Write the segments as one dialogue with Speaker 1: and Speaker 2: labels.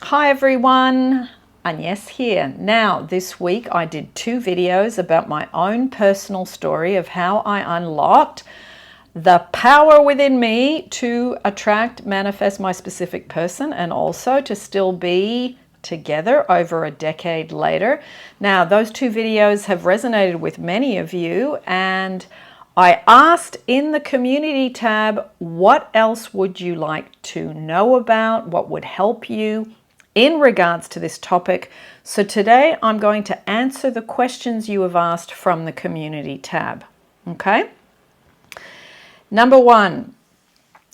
Speaker 1: Hi everyone, Agnes here. Now this week I did 2 videos about my own personal story of how I unlocked the power within me to attract, manifest my specific person and also to still be together over a decade later. Now those 2 videos have resonated with many of you, and I asked in the community tab, what else would you like to know about? What would help you in regards to this topic? So today I'm going to answer the questions you have asked from the community tab. Okay. Number 1,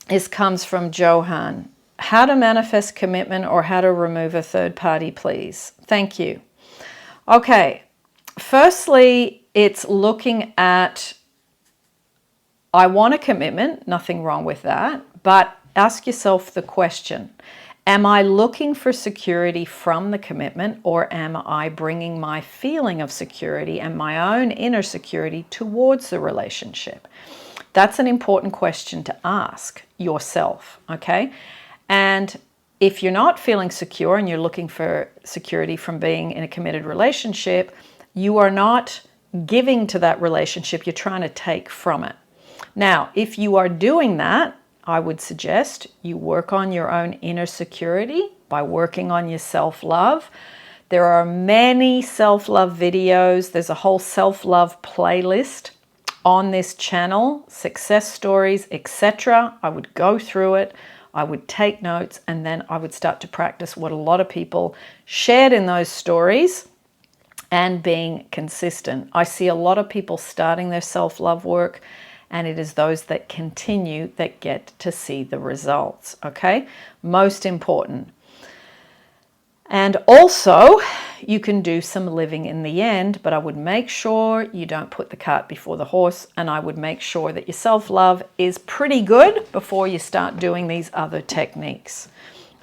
Speaker 1: this comes from Johan. How to manifest commitment or how to remove a third party, please. Thank you. Okay. Firstly, it's looking at, I want a commitment, nothing wrong with that, but ask yourself the question, am I looking for security from the commitment, or am I bringing my feeling of security and my own inner security towards the relationship? That's an important question to ask yourself, okay? And if you're not feeling secure and you're looking for security from being in a committed relationship, you are not giving to that relationship, you're trying to take from it. Now, if you are doing that, I would suggest you work on your own inner security by working on your self-love. There are many self-love videos. There's a whole self-love playlist on this channel, success stories, etc. I would go through it, I would take notes, and then I would start to practice what a lot of people shared in those stories and being consistent. I see a lot of people starting their self-love work, and it is those that continue that get to see the results, okay? Most important. And also, you can do some living in the end, but I would make sure you don't put the cart before the horse, and I would make sure that your self-love is pretty good before you start doing these other techniques,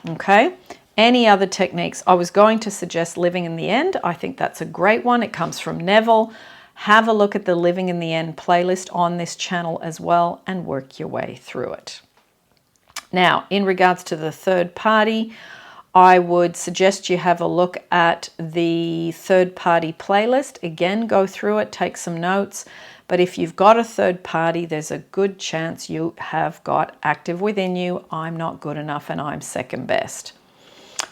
Speaker 1: okay? Any other techniques? I was going to suggest living in the end. I think that's a great one. It comes from Neville. Have a look at the Living in the End playlist on this channel as well and work your way through it. Now, in regards to the third party, I would suggest you have a look at the third party playlist. Again, go through it, take some notes. But if you've got a third party, there's a good chance you have got active within you, I'm not good enough and I'm second best.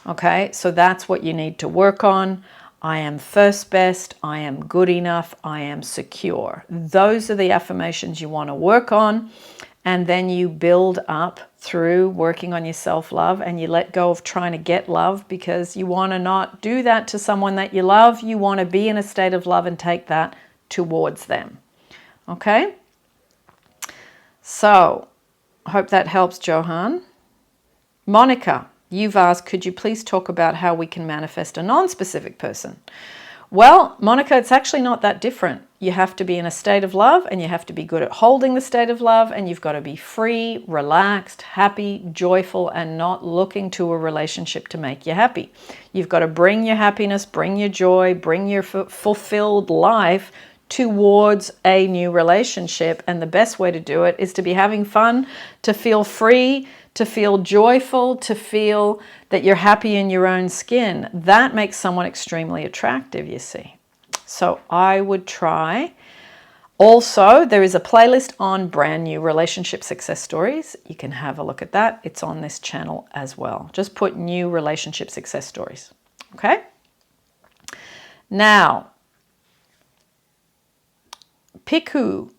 Speaker 1: Okay, so that's what you need to work on. I am first best, I am good enough, I am secure. Those are the affirmations you want to work on, and then you build up through working on your self-love, and you let go of trying to get love, because you want to not do that to someone that you love. You want to be in a state of love and take that towards them. Okay? So, I hope that helps, Johan. Monica, you've asked, could you please talk about how we can manifest a non-specific person? Well, Monica, it's actually not that different. You have to be in a state of love, and you have to be good at holding the state of love, and you've got to be free, relaxed, happy, joyful, and not looking to a relationship to make you happy. You've got to bring your happiness, bring your joy, bring your fulfilled life towards a new relationship, and the best way to do it is to be having fun, to feel free, to feel joyful, to feel that you're happy in your own skin. That makes someone extremely attractive, you see. So I would try. Also, there is a playlist on brand new relationship success stories. You can have a look at that. It's on this channel as well. Just put new relationship success stories. Okay? Now, Piku.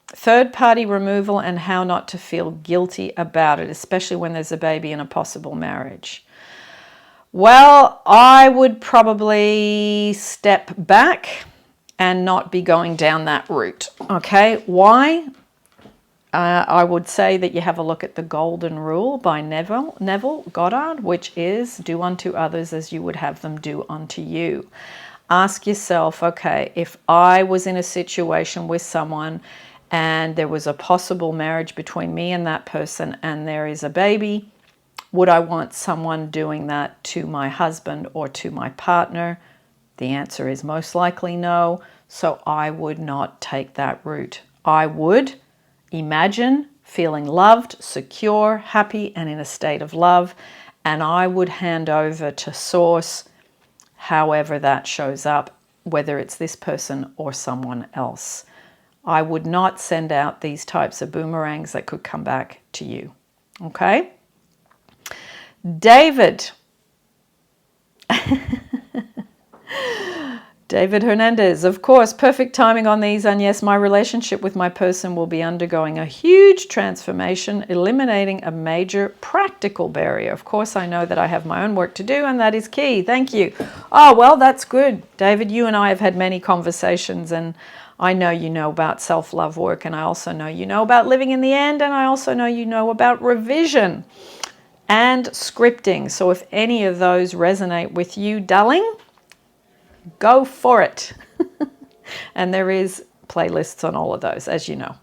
Speaker 1: Third party removal and how not to feel guilty about it, especially when there's a baby in a possible marriage. Well, I would probably step back and not be going down that route. Okay, why? I would say that you have a look at the Golden Rule by Neville Goddard, which is do unto others as you would have them do unto you. Ask yourself, okay, if I was in a situation with someone and there was a possible marriage between me and that person, and there is a baby, would I want someone doing that to my husband or to my partner? The answer is most likely no, so I would not take that route. I would imagine feeling loved, secure, happy, and in a state of love, and I would hand over to source however that shows up, whether it's this person or someone else. I would not send out these types of boomerangs that could come back to you. Okay? David. David Hernandez, of course, perfect timing on these. And yes, my relationship with my person will be undergoing a huge transformation, eliminating a major practical barrier. Of course, I know that I have my own work to do, and that is key. Thank you. Oh, well, that's good. David, you and I have had many conversations, and I know you know about self-love work, and I also know you know about living in the end, and I also know you know about revision and scripting. So if any of those resonate with you, darling, go for it. And there is playlists on all of those, as you know.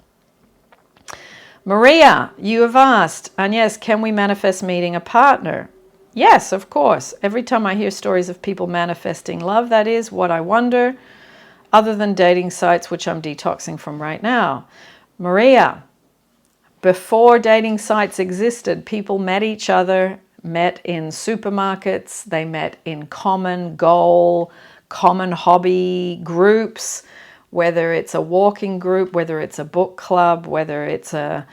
Speaker 1: Maria, you have asked, and yes, can we manifest meeting a partner? Yes, of course. Every time I hear stories of people manifesting love, that is what I wonder, other than dating sites, which I'm detoxing from right now. Maria, before dating sites existed, people met each other, met in supermarkets, they met in common goal, common hobby groups, whether it's a walking group, whether it's a book club, whether it's a,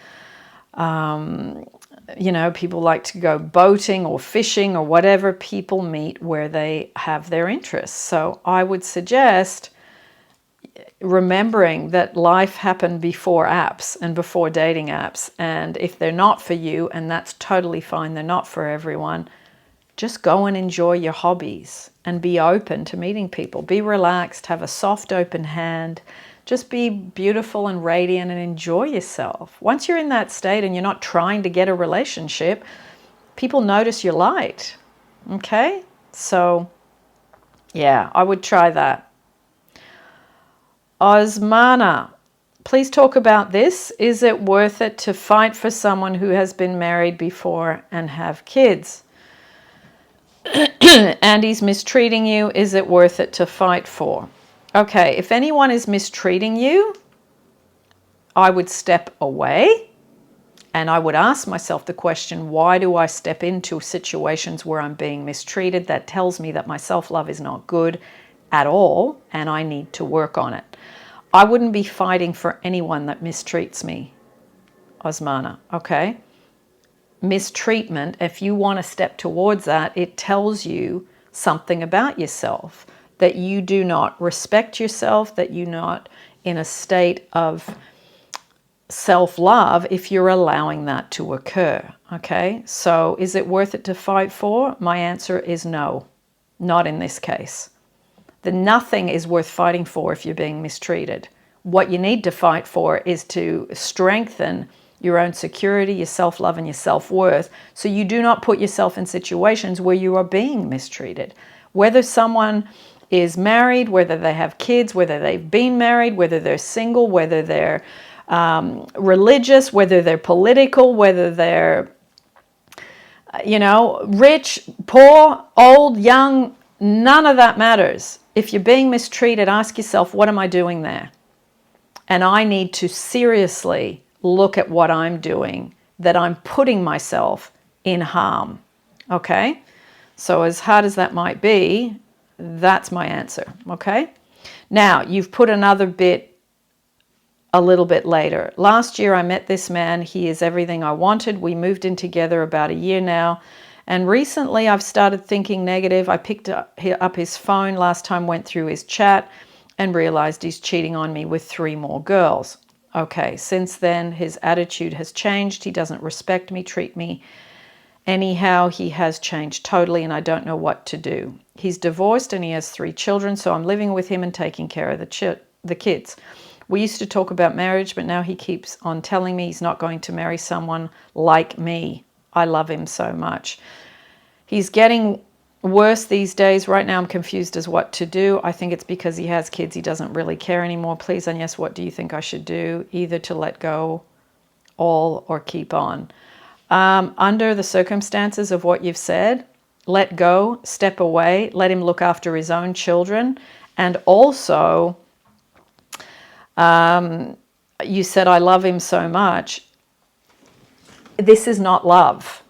Speaker 1: people like to go boating or fishing or whatever. People meet where they have their interests. So I would suggest remembering that life happened before apps and before dating apps. And if they're not for you, and that's totally fine, they're not for everyone, just go and enjoy your hobbies and be open to meeting people. Be relaxed, have a soft, open hand. Just be beautiful and radiant and enjoy yourself. Once you're in that state and you're not trying to get a relationship, people notice your light. Okay? So, yeah, I would try that. Osmana, please talk about this. Is it worth it to fight for someone who has been married before and have kids? And he's mistreating you. Is it worth it to fight for? Okay, if anyone is mistreating you, I would step away and I would ask myself the question, why do I step into situations where I'm being mistreated? That tells me that my self-love is not good at all and I need to work on it. I wouldn't be fighting for anyone that mistreats me, Osmana, okay? Mistreatment, if you want to step towards that, it tells you something about yourself, that you do not respect yourself, that you're not in a state of self-love if you're allowing that to occur, okay? So is it worth it to fight for? My answer is no, not in this case. The nothing is worth fighting for if you're being mistreated. What you need to fight for is to strengthen your own security, your self-love, and your self-worth, so you do not put yourself in situations where you are being mistreated. Whether someone is married, whether they have kids, whether they've been married, whether they're single, whether they're religious, whether they're political, whether they're, rich, poor, old, young, none of that matters. If you're being mistreated, ask yourself, what am I doing there? And I need to seriously look at what I'm doing, that I'm putting myself in harm, okay? So as hard as that might be, that's my answer, okay? Now, you've put another bit a little bit later. Last year, I met this man. He is everything I wanted. We moved in together about a year now. And recently, I've started thinking negative. I picked up his phone last time, went through his chat, and realized he's cheating on me with 3 more girls. Okay, since then, his attitude has changed. He doesn't respect me, treat me anyhow. He has changed totally, and I don't know what to do. He's divorced, and he has 3 children, so I'm living with him and taking care of the kids. We used to talk about marriage, but now he keeps on telling me he's not going to marry someone like me. I love him so much. He's getting worse these days. Right now I'm confused as what to do. I think it's because he has kids. He doesn't really care anymore. Please, Agnes, what do you think I should do? Either to let go all or keep on. Under the circumstances of what you've said, let go, step away, let him look after his own children. And also, you said, I love him so much. This is not love.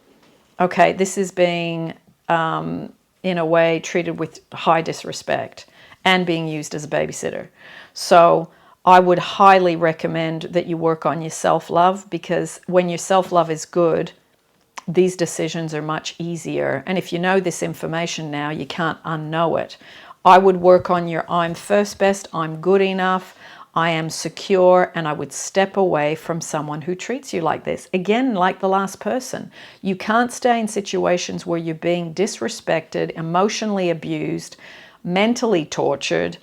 Speaker 1: Okay, this is being, in a way, treated with high disrespect and being used as a babysitter. So I would highly recommend that you work on your self-love, because when your self-love is good, these decisions are much easier. And if you know this information now, you can't unknow it. I would work on your I'm first best, I'm good enough, I am secure, and I would step away from someone who treats you like this. Again, like the last person, you can't stay in situations where you're being disrespected, emotionally abused, mentally tortured,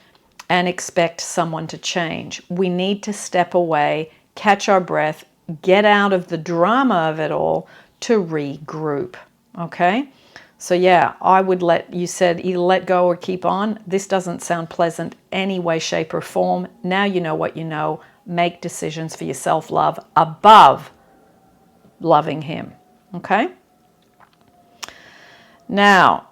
Speaker 1: and expect someone to change. We need to step away, catch our breath, get out of the drama of it all to regroup. Okay? So yeah, I would you said either let go or keep on. This doesn't sound pleasant any way, shape, or form. Now you know what you know. Make decisions for your self-love above loving him. Okay? Now,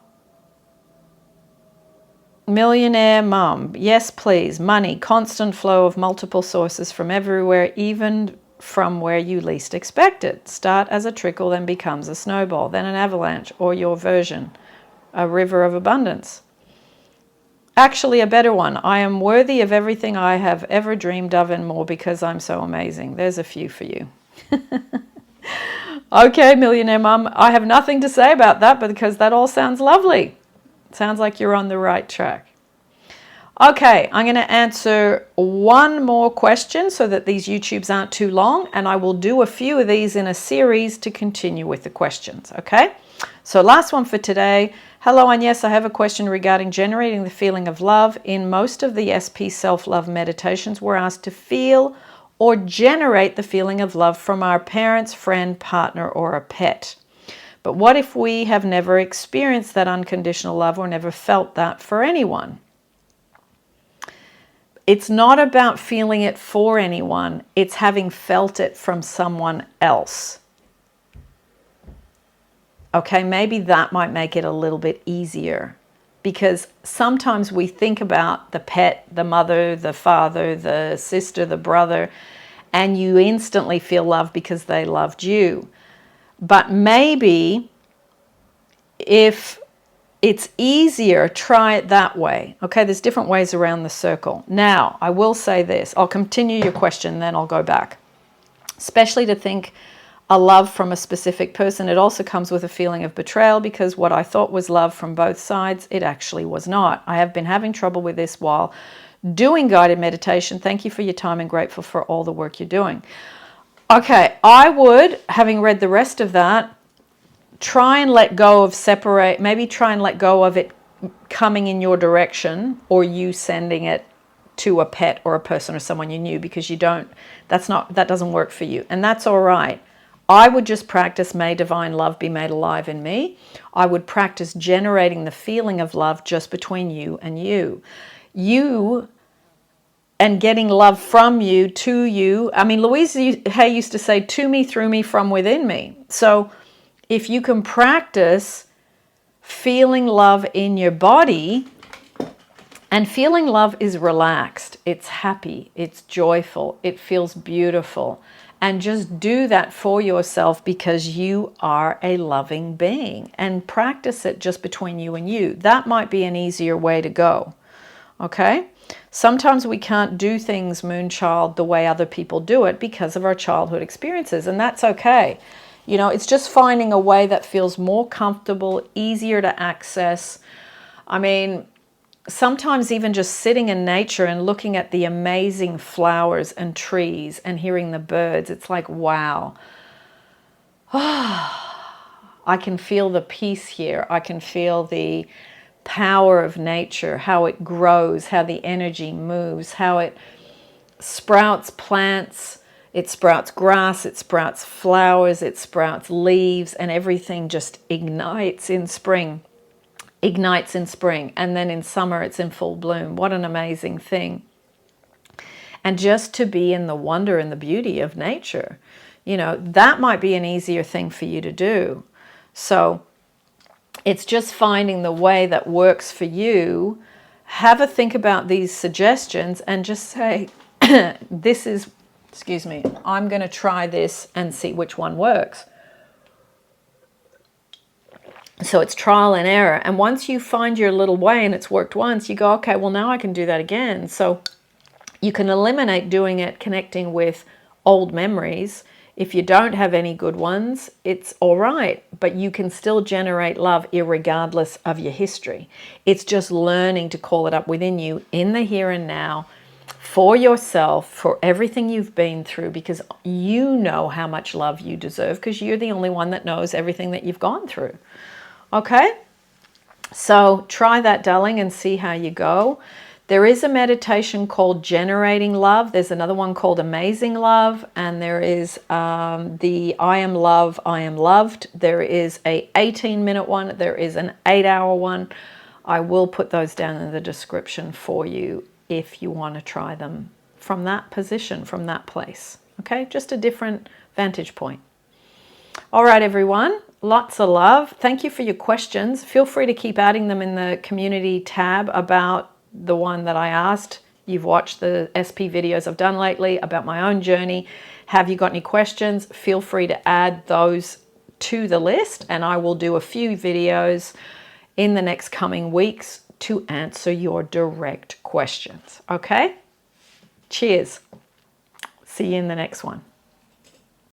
Speaker 1: millionaire mum. Yes, please. Money, constant flow of multiple sources from everywhere, even from where you least expect it. Start as a trickle, then becomes a snowball, then an avalanche, or your version, a river of abundance. Actually, a better one. I am worthy of everything I have ever dreamed of and more because I'm so amazing. There's a few for you. Okay, millionaire mum, I have nothing to say about that because that all sounds lovely. Sounds like you're on the right track. Okay, I'm going to answer one more question so that these YouTubes aren't too long, and I will do a few of these in a series to continue with the questions, okay? So last one for today. Hello, and yes, I have a question regarding generating the feeling of love. In most of the SP self-love meditations, we're asked to feel or generate the feeling of love from our parents, friend, partner, or a pet. But what if we have never experienced that unconditional love or never felt that for anyone? It's not about feeling it for anyone. It's having felt it from someone else. Okay, maybe that might make it a little bit easier, because sometimes we think about the pet, the mother, the father, the sister, the brother, and you instantly feel love because they loved you. But maybe if it's easier, try it that way. Okay, there's different ways around the circle. Now, I will say this. I'll continue your question, then I'll go back. Especially to think a love from a specific person, it also comes with a feeling of betrayal, because what I thought was love from both sides, it actually was not. I have been having trouble with this while doing guided meditation. Thank you for your time and grateful for all the work you're doing. Okay, I would, having read the rest of that, try and let go of maybe try and let go of it coming in your direction, or you sending it to a pet or a person or someone you knew, because that doesn't work for you. And that's all right. I would just practice, may divine love be made alive in me. I would practice generating the feeling of love just between you and you. You and getting love from you to you. I mean, Louise Hay used to say, to me, through me, from within me. So if you can practice feeling love in your body, and feeling love is relaxed, it's happy, it's joyful, it feels beautiful. And just do that for yourself, because you are a loving being, and practice it just between you and you. That might be an easier way to go. Okay? Sometimes we can't do things, Moonchild, the way other people do it because of our childhood experiences, and that's okay. You know, it's just finding a way that feels more comfortable, easier to access. I mean, sometimes even just sitting in nature and looking at the amazing flowers and trees and hearing the birds, it's like, wow. I can feel the peace here. I can feel the power of nature, how it grows, how the energy moves, how it sprouts plants, it sprouts grass, it sprouts flowers, it sprouts leaves, and everything just ignites in spring. And then in summer it's in full bloom. What an amazing thing. And just to be in the wonder and the beauty of nature, you know, that might be an easier thing for you to do. So it's just finding the way that works for you. Have a think about these suggestions and just say, I'm going to try this and see which one works. So it's trial and error. And once you find your little way and it's worked once, you go, okay, well, now I can do that again. So you can eliminate doing it connecting with old memories. If you don't have any good ones, it's all right, but you can still generate love irregardless of your history. It's just learning to call it up within you in the here and now for yourself, for everything you've been through, because you know how much love you deserve because you're the only one that knows everything that you've gone through. Okay? So try that, darling, and see how you go. There is a meditation called Generating Love. There's another one called Amazing Love. And there is the I Am Love, I Am Loved. There is a 18-minute one. There is an 8-hour one. I will put those down in the description for you if you want to try them from that position, from that place. Okay, just a different vantage point. All right, everyone. Lots of love. Thank you for your questions. Feel free to keep adding them in the community tab about the one that I asked. You've watched the SP videos I've done lately about my own journey. Have you got any questions? Feel free to add those to the list, and I will do a few videos in the next coming weeks to answer your direct questions. Okay? Cheers. See you in the next one.